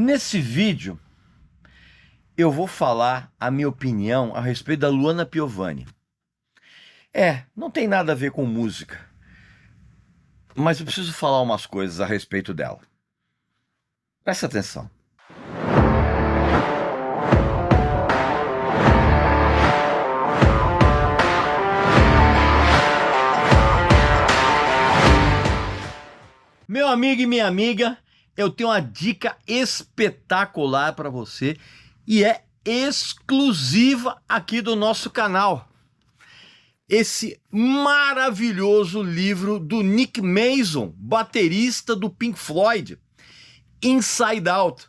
Nesse vídeo, eu vou falar a minha opinião a respeito da Luana Piovani. Não tem nada a ver com música, mas eu preciso falar umas coisas a respeito dela. Presta atenção. Meu amigo e minha amiga, eu tenho uma dica espetacular para você e é exclusiva aqui do nosso canal. Esse maravilhoso livro do Nick Mason, baterista do Pink Floyd, Inside Out.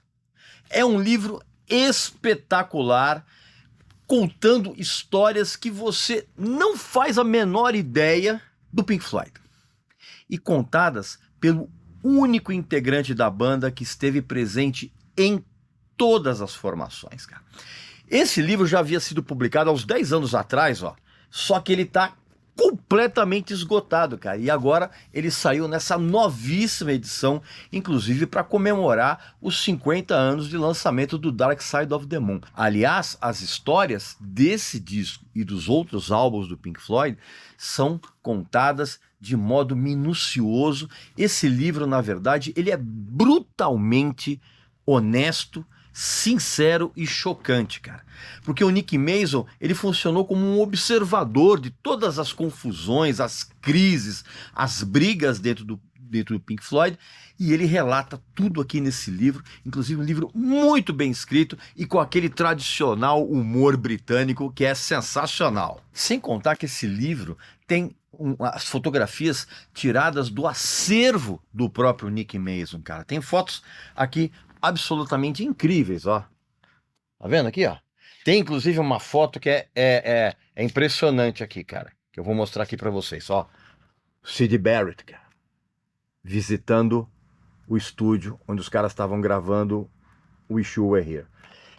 É um livro espetacular, contando histórias que você não faz a menor ideia do Pink Floyd. E contadas pelo único integrante da banda que esteve presente em todas as formações, cara. Esse livro já havia sido publicado há uns 10 anos atrás, só que ele tá completamente esgotado, cara. E agora ele saiu nessa novíssima edição, inclusive para comemorar os 50 anos de lançamento do Dark Side of the Moon. Aliás, as histórias desse disco e dos outros álbuns do Pink Floyd são contadas de modo minucioso. Esse livro, na verdade, ele é brutalmente honesto, sincero e chocante, cara. Porque o Nick Mason, ele funcionou como um observador de todas as confusões, as crises, as brigas dentro do Pink Floyd, e ele relata tudo aqui nesse livro, inclusive um livro muito bem escrito e com aquele tradicional humor britânico que é sensacional. Sem contar que esse livro tem as fotografias tiradas do acervo do próprio Nick Mason, cara. Tem fotos aqui absolutamente incríveis, Tá vendo aqui, Tem inclusive uma foto que é impressionante aqui, cara, que eu vou mostrar aqui pra vocês, Syd Barrett, cara, visitando o estúdio onde os caras estavam gravando Wish You Were Here.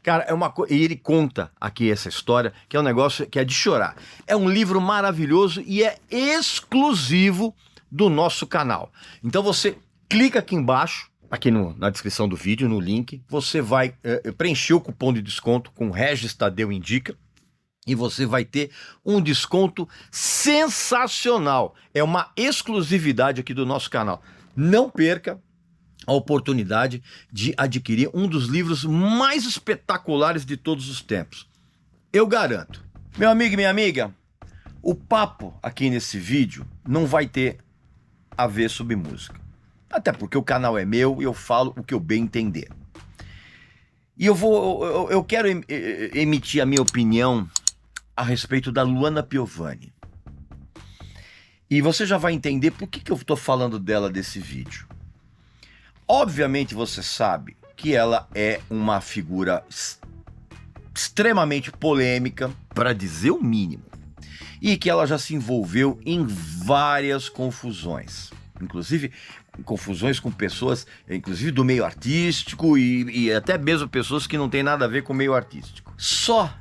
Cara, é uma coisa, e ele conta aqui essa história, que é um negócio que é de chorar. É um livro maravilhoso e é exclusivo do nosso canal. Então você clica aqui embaixo, aqui na descrição do vídeo, no link, você vai preencher o cupom de desconto com Regis Tadeu Indica e você vai ter um desconto sensacional. É uma exclusividade aqui do nosso canal. Não perca a oportunidade de adquirir um dos livros mais espetaculares de todos os tempos. Eu garanto. Meu amigo e minha amiga, o papo aqui nesse vídeo não vai ter a ver sobre música. Até porque o canal é meu e eu falo o que eu bem entender. E eu quero emitir a minha opinião a respeito da Luana Piovani. E você já vai entender por que eu estou falando dela desse vídeo. Obviamente você sabe que ela é uma figura extremamente polêmica, para dizer o mínimo, e que ela já se envolveu em várias confusões, inclusive confusões com pessoas, inclusive do meio artístico e até mesmo pessoas que não tem nada a ver com o meio artístico. Só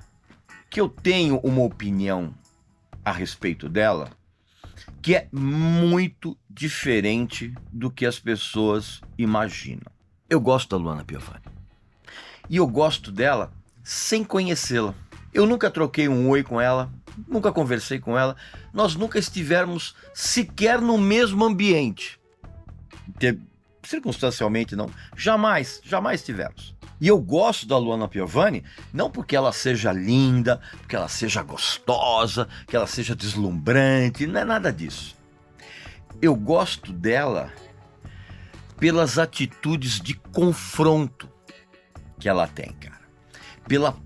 que eu tenho uma opinião a respeito dela que é muito diferente do que as pessoas imaginam. Eu gosto da Luana Piovani. E eu gosto dela sem conhecê-la. Eu nunca troquei um oi com ela, nunca conversei com ela, nós nunca estivemos sequer no mesmo ambiente. Circunstancialmente não, jamais tivemos. E eu gosto da Luana Piovani não porque ela seja linda, porque ela seja gostosa, que ela seja deslumbrante, não é nada disso. Eu gosto dela pelas atitudes de confronto que ela tem, cara. Pela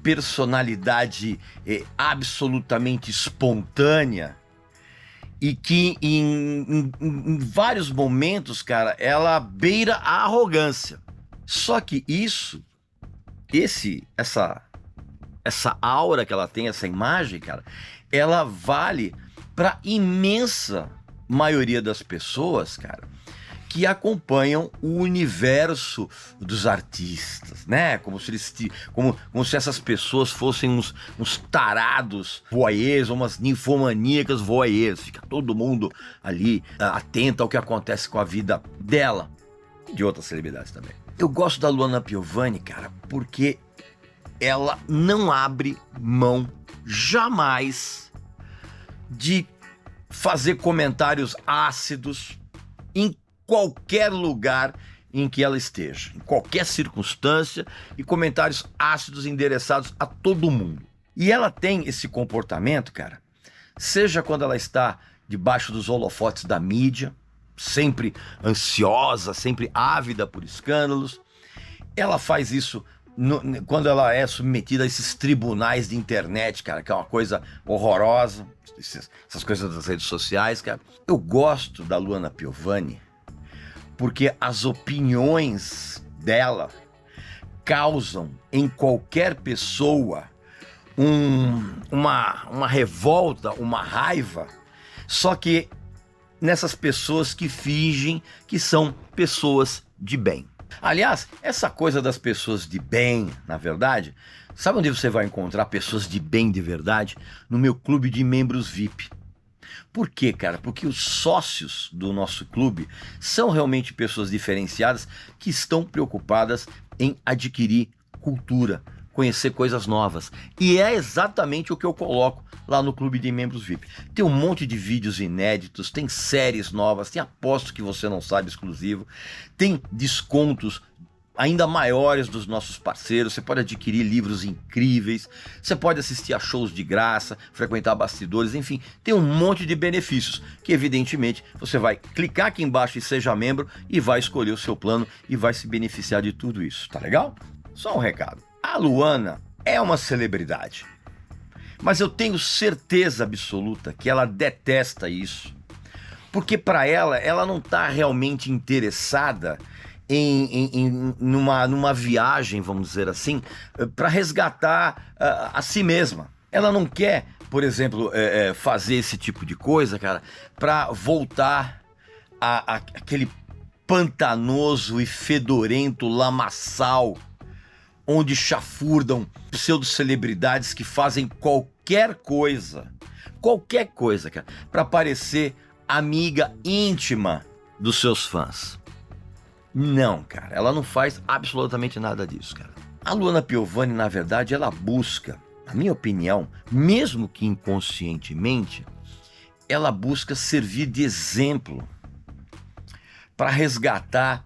personalidade absolutamente espontânea e que em vários momentos, cara, ela beira a arrogância. Só que essa aura que ela tem, essa imagem, cara, ela vale para imensa maioria das pessoas, cara, que acompanham o universo dos artistas, né? Como se essas pessoas fossem uns tarados voyeurs, umas ninfomaníacas voyeurs. Fica todo mundo ali atento ao que acontece com a vida dela e de outras celebridades também. Eu gosto da Luana Piovani, cara, porque ela não abre mão jamais de fazer comentários ácidos em qualquer lugar em que ela esteja, em qualquer circunstância, e comentários ácidos endereçados a todo mundo. E ela tem esse comportamento, cara, seja quando ela está debaixo dos holofotes da mídia, sempre ansiosa, sempre ávida por escândalos. Ela faz isso quando ela é submetida a esses tribunais de internet, cara, que é uma coisa horrorosa, essas coisas das redes sociais, cara. Eu gosto da Luana Piovani porque as opiniões dela causam em qualquer pessoa uma revolta, uma raiva, só que nessas pessoas que fingem que são pessoas de bem. Aliás, essa coisa das pessoas de bem, na verdade, sabe onde você vai encontrar pessoas de bem de verdade? No meu clube de membros VIP. Por quê, cara? Porque os sócios do nosso clube são realmente pessoas diferenciadas que estão preocupadas em adquirir cultura, conhecer coisas novas. E é exatamente o que eu coloco lá no clube de membros VIP. Tem um monte de vídeos inéditos, tem séries novas, tem aposto que você não sabe exclusivo, tem descontos ainda maiores dos nossos parceiros, você pode adquirir livros incríveis, você pode assistir a shows de graça, frequentar bastidores, enfim, tem um monte de benefícios que evidentemente você vai clicar aqui embaixo e seja membro e vai escolher o seu plano e vai se beneficiar de tudo isso, tá legal? Só um recado, a Luana é uma celebridade, mas eu tenho certeza absoluta que ela detesta isso, porque para ela não está realmente interessada numa viagem, vamos dizer assim, para resgatar a si mesma. Ela não quer, por exemplo, fazer esse tipo de coisa, cara, para voltar àquele pantanoso e fedorento lamaçal onde chafurdam pseudo-celebridades que fazem qualquer coisa, cara, para parecer amiga íntima dos seus fãs. Não, cara, ela não faz absolutamente nada disso, cara. A Luana Piovani, na verdade, ela busca, na minha opinião, mesmo que inconscientemente, ela busca servir de exemplo para resgatar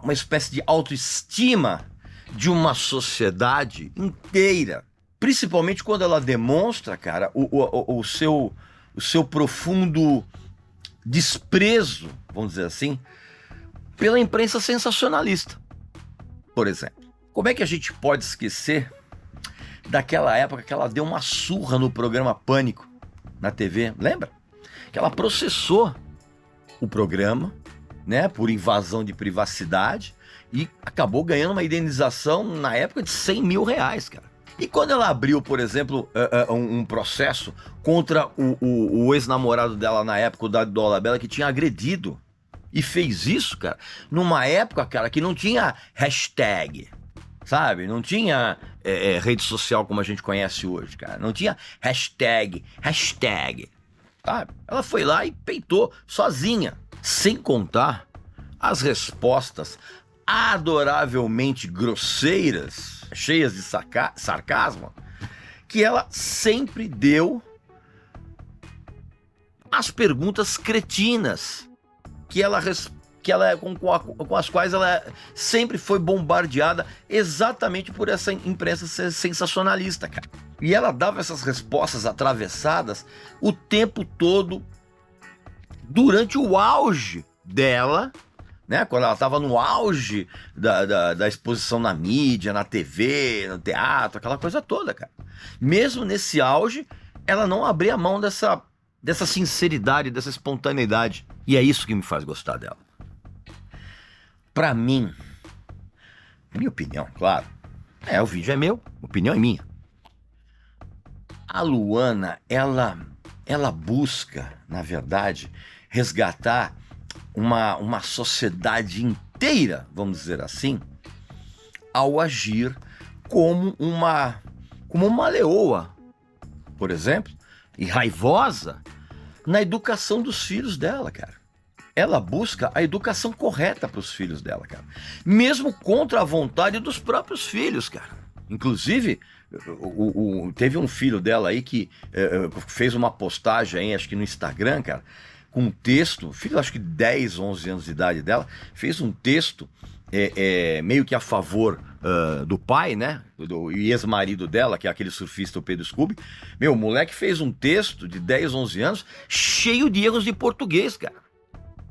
uma espécie de autoestima de uma sociedade inteira. Principalmente quando ela demonstra, cara, o seu profundo desprezo, vamos dizer assim, pela imprensa sensacionalista, por exemplo. Como é que a gente pode esquecer daquela época que ela deu uma surra no programa Pânico na TV, lembra? Que ela processou o programa, né, por invasão de privacidade e acabou ganhando uma indenização na época de 100 mil reais, cara. E quando ela abriu, por exemplo, um processo contra o ex-namorado dela na época, o Dado Dolabella, que tinha agredido, e fez isso, cara, numa época, cara, que não tinha hashtag, sabe? Não tinha rede social como a gente conhece hoje, cara. Não tinha hashtag, sabe? Ela foi lá e peitou sozinha. Sem contar as respostas adoravelmente grosseiras, cheias de sarcasmo, que ela sempre deu às perguntas cretinas com as quais ela sempre foi bombardeada exatamente por essa imprensa sensacionalista, cara. E ela dava essas respostas atravessadas o tempo todo durante o auge dela, né? Quando ela estava no auge da exposição na mídia, na TV, no teatro, aquela coisa toda, cara. Mesmo nesse auge, ela não abria mão dessa sinceridade, dessa espontaneidade. E é isso que me faz gostar dela. Pra mim, minha opinião, claro, o vídeo é meu, a opinião é minha. A Luana, ela busca, na verdade, resgatar uma sociedade inteira, vamos dizer assim, ao agir como uma leoa, por exemplo, e raivosa na educação dos filhos dela, cara. ela busca a educação correta para os filhos dela, cara. Mesmo contra a vontade dos próprios filhos, cara. Inclusive, teve um filho dela aí que fez uma postagem aí, acho que no Instagram, cara, com um texto, filho acho que 10, 11 anos de idade dela, fez um texto meio que a favor do pai, né, do ex-marido dela, que é aquele surfista, o Pedro Scooby. Meu, o moleque fez um texto de 10, 11 anos, cheio de erros de português, cara.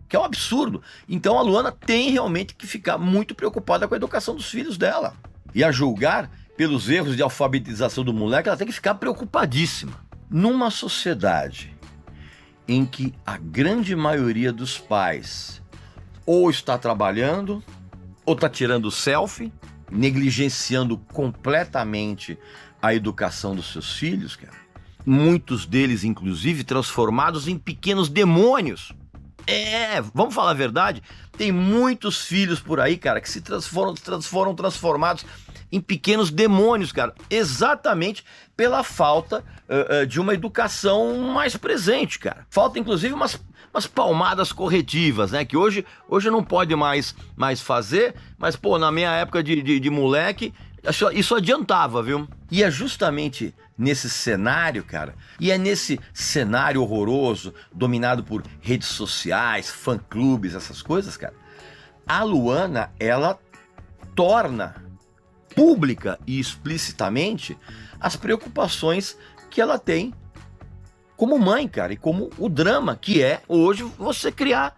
Que é um absurdo. Então a Luana tem realmente que ficar muito preocupada com a educação dos filhos dela. E a julgar pelos erros de alfabetização do moleque, ela tem que ficar preocupadíssima. Numa sociedade em que a grande maioria dos pais ou está trabalhando, ou está tirando selfie, negligenciando completamente a educação dos seus filhos, cara. Muitos deles, inclusive, transformados em pequenos demônios. Vamos falar a verdade, tem muitos filhos por aí, cara, que foram transformados em pequenos demônios, cara, exatamente pela falta de uma educação mais presente, cara. Falta, inclusive, umas palmadas corretivas, né, que hoje não pode mais fazer, mas, pô, na minha época de moleque, isso adiantava, viu? E é justamente nesse cenário, cara, e é nesse cenário horroroso, dominado por redes sociais, fã-clubes, essas coisas, cara, a Luana, ela torna pública e explicitamente as preocupações que ela tem como mãe, cara, e como o drama que é hoje você criar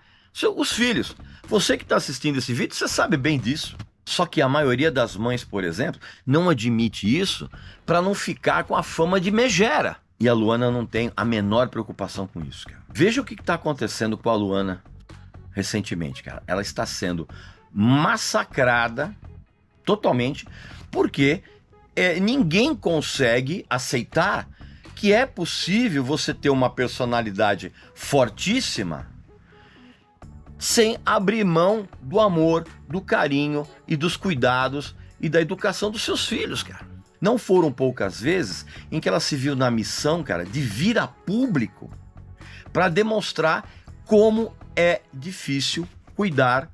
os filhos. Você que está assistindo esse vídeo, você sabe bem disso. Só que a maioria das mães, por exemplo, não admite isso para não ficar com a fama de megera. E a Luana não tem a menor preocupação com isso, cara. Veja o que está acontecendo com a Luana recentemente, cara. Ela está sendo massacrada totalmente porque ninguém consegue aceitar que é possível você ter uma personalidade fortíssima sem abrir mão do amor, do carinho e dos cuidados e da educação dos seus filhos, cara. Não foram poucas vezes em que ela se viu na missão, cara, de vir a público para demonstrar como é difícil cuidar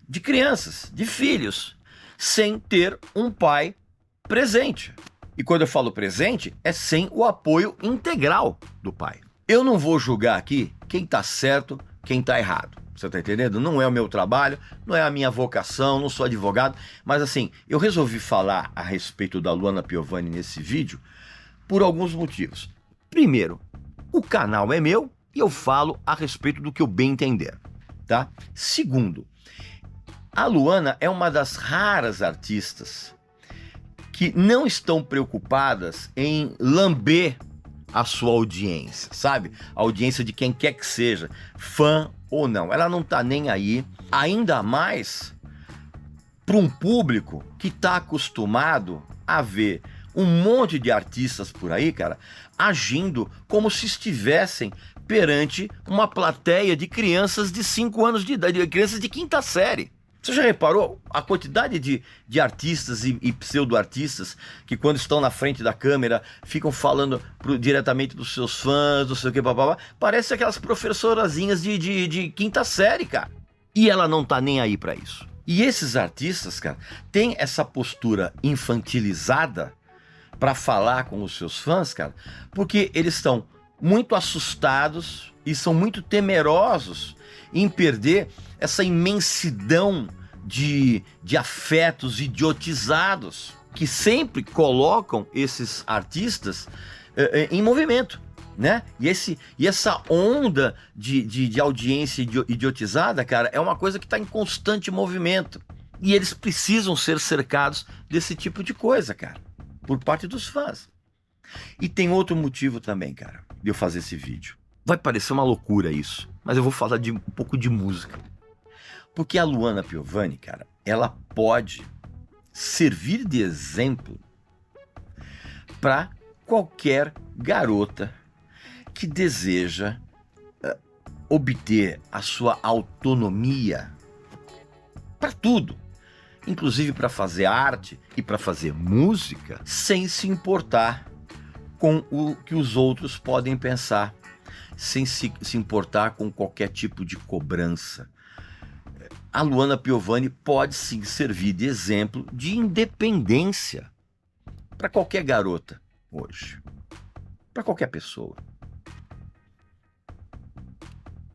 de crianças, de filhos, sem ter um pai presente. E quando eu falo presente, é sem o apoio integral do pai. Eu não vou julgar aqui quem tá certo, quem tá errado. Você tá entendendo? Não é o meu trabalho, não é a minha vocação, não sou advogado, mas assim, eu resolvi falar a respeito da Luana Piovani nesse vídeo por alguns motivos. Primeiro, o canal é meu e eu falo a respeito do que eu bem entender, tá? Segundo, a Luana é uma das raras artistas que não estão preocupadas em lamber a sua audiência, sabe? A audiência de quem quer que seja, fã ou não. Ela não tá nem aí, ainda mais para um público que tá acostumado a ver um monte de artistas por aí, cara, agindo como se estivessem perante uma plateia de crianças de 5 anos de idade, crianças de quinta série. Você já reparou a quantidade de artistas e pseudo-artistas que quando estão na frente da câmera ficam falando diretamente dos seus fãs, não sei o que, babá, parece aquelas professorazinhas de quinta série, cara. E ela não tá nem aí pra isso. E esses artistas, cara, têm essa postura infantilizada pra falar com os seus fãs, cara, porque eles estão muito assustados e são muito temerosos em perder essa imensidão de afetos idiotizados que sempre colocam esses artistas em movimento, né? E essa onda de audiência idiotizada, cara, é uma coisa que está em constante movimento. E eles precisam ser cercados desse tipo de coisa, cara, por parte dos fãs. E tem outro motivo também, cara, de eu fazer esse vídeo. Vai parecer uma loucura isso, mas eu vou falar de um pouco de música. Porque a Luana Piovani, cara, ela pode servir de exemplo para qualquer garota que deseja obter a sua autonomia para tudo, inclusive para fazer arte e para fazer música, sem se importar com o que os outros podem pensar. sem se importar com qualquer tipo de cobrança. A Luana Piovani pode sim servir de exemplo de independência para qualquer garota hoje, para qualquer pessoa.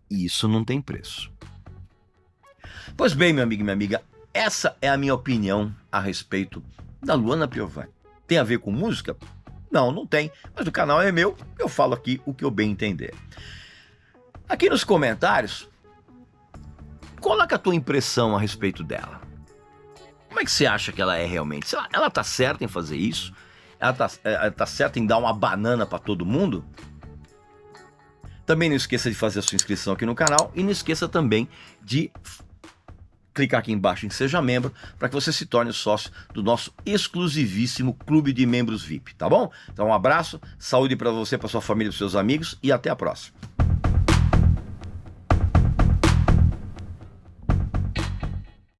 E isso não tem preço. Pois bem, meu amigo e minha amiga, essa é a minha opinião a respeito da Luana Piovani. Tem a ver com música? Não, não tem, mas o canal é meu, eu falo aqui o que eu bem entender. Aqui nos comentários, coloca a tua impressão a respeito dela. Como é que você acha que ela é realmente? Ela tá certa em fazer isso? Ela tá certa em dar uma banana para todo mundo? Também não esqueça de fazer a sua inscrição aqui no canal e não esqueça também de clicar aqui embaixo em Seja Membro para que você se torne sócio do nosso exclusivíssimo Clube de Membros VIP, tá bom? Então um abraço, saúde para você, para sua família e para seus amigos e até a próxima.